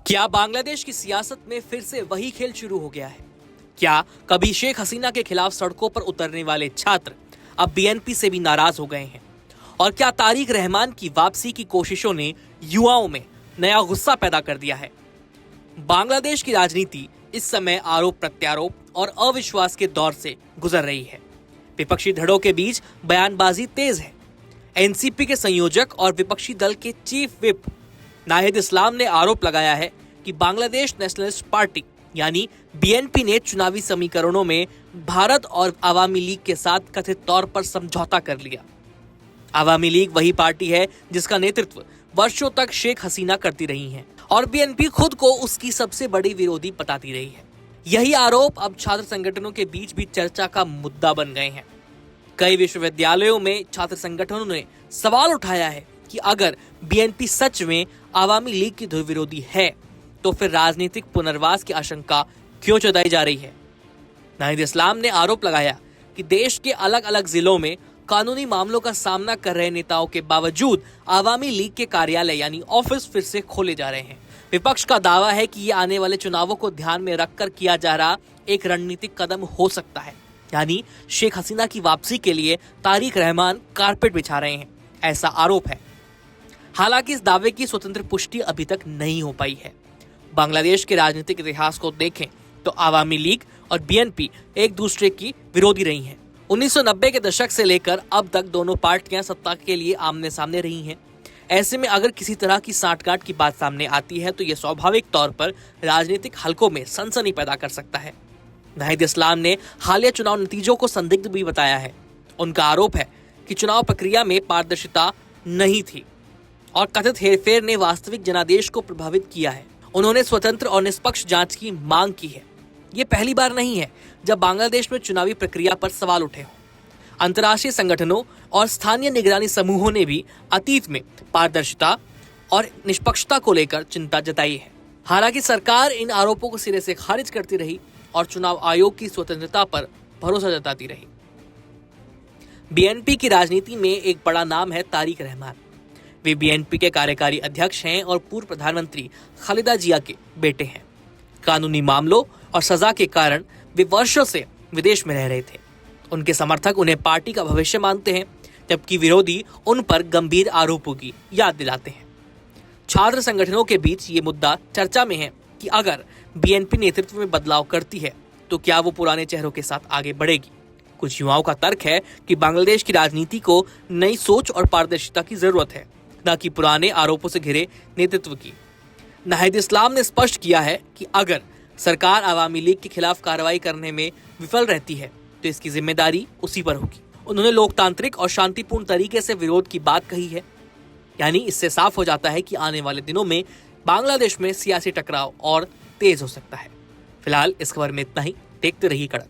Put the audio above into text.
क्या बांग्लादेश की सियासत में फिर से वही खेल शुरू हो गया है? क्या कभी शेख हसीना के खिलाफ सड़कों पर उतरने वाले छात्र अब बीएनपी से भी नाराज हो गए हैं? और क्या तारिक रहमान की वापसी की कोशिशों ने युवाओं में नया गुस्सा पैदा कर दिया है? बांग्लादेश की राजनीति इस समय आरोप प्रत्यारोप और अविश्वास के दौर से गुजर रही है। विपक्षी धड़ों के बीच बयानबाजी तेज है। एनसीपी के संयोजक और विपक्षी दल के चीफ विप नाहिद इस्लाम ने आरोप लगाया है कि बांग्लादेश नेशनलिस्ट पार्टी यानी बीएनपी ने चुनावी समीकरणों में भारत और आवामी लीग के साथ कथित तौर पर समझौता कर लिया। आवामी लीग वही पार्टी है जिसका नेतृत्व वर्षों तक शेख हसीना करती रही हैं और बीएनपी खुद को उसकी सबसे बड़ी विरोधी बताती रही है। यही आरोप अब छात्र संगठनों के बीच भी चर्चा का मुद्दा बन गए हैं। कई विश्वविद्यालयों में छात्र संगठनों ने सवाल उठाया है कि अगर बीएनपी सच में आवामी लीग की विरोधी है तो फिर राजनीतिक पुनर्वास की आशंका क्यों जताई जा रही है? नाहिद इस्लाम ने आरोप लगाया कि देश के अलग अलग जिलों में कानूनी मामलों का सामना कर रहे नेताओं के बावजूद आवामी लीग के कार्यालय यानी ऑफिस फिर से खोले जा रहे हैं। विपक्ष का दावा है कि ये आने वाले चुनावों को ध्यान में रखकर किया जा रहा एक रणनीतिक कदम हो सकता है, यानी शेख हसीना की वापसी के लिए तारिक रहमान कारपेट बिछा रहे हैं, ऐसा आरोप है। हालांकि इस दावे की स्वतंत्र पुष्टि अभी तक नहीं हो पाई है। बांग्लादेश के राजनीतिक इतिहास को देखें तो आवामी लीग और बीएनपी एक दूसरे की विरोधी रही हैं। 1990 के दशक से लेकर अब तक दोनों पार्टियां सत्ता के लिए आमने सामने रही हैं। ऐसे में अगर किसी तरह की सांठगांठ की बात सामने आती है तो यह स्वाभाविक तौर पर राजनीतिक हलकों में सनसनी पैदा कर सकता है। नाहिद इस्लाम ने हालिया चुनाव नतीजों को संदिग्ध भी बताया है। उनका आरोप है कि चुनाव प्रक्रिया में पारदर्शिता नहीं थी और कथित हेरफेर ने वास्तविक जनादेश को प्रभावित किया है। उन्होंने स्वतंत्र और निष्पक्ष जांच की मांग की है। ये पहली बार नहीं है जब बांग्लादेश में चुनावी प्रक्रिया पर सवाल उठे हों। अंतर्राष्ट्रीय संगठनों और स्थानीय निगरानी समूहों ने भी अतीत में पारदर्शिता और निष्पक्षता को लेकर चिंता जताई है। हालांकि सरकार इन आरोपों को सिरे से खारिज करती रही और चुनाव आयोग की स्वतंत्रता पर भरोसा जताती रही। बीएनपी की राजनीति में एक बड़ा नाम है तारिक रहमान। वे बीएनपी के कार्यकारी अध्यक्ष हैं और पूर्व प्रधानमंत्री खालिदा जिया के बेटे हैं। कानूनी मामलों और सजा के कारण वे वर्षों से विदेश में रह रहे थे। उनके समर्थक उन्हें पार्टी का भविष्य मानते हैं, जबकि विरोधी उन पर गंभीर आरोपों की याद दिलाते हैं। छात्र संगठनों के बीच ये मुद्दा चर्चा में है कि अगर बीएनपी नेतृत्व में बदलाव करती है तो क्या वो पुराने चेहरों के साथ आगे बढ़ेगी। कुछ युवाओं का तर्क है कि बांग्लादेश की राजनीति को नई सोच और पारदर्शिता की जरूरत है, न कि पुराने आरोपों से घिरे नेतृत्व की। नाहिद इस्लाम ने स्पष्ट किया है कि अगर सरकार आवामी लीग के खिलाफ कार्रवाई करने में विफल रहती है तो इसकी जिम्मेदारी उसी पर होगी। उन्होंने लोकतांत्रिक और शांतिपूर्ण तरीके से विरोध की बात कही है, यानी इससे साफ हो जाता है कि आने वाले दिनों में बांग्लादेश में सियासी टकराव और तेज हो सकता है। फिलहाल इस खबर में इतना ही। देखते रहिए कड़क।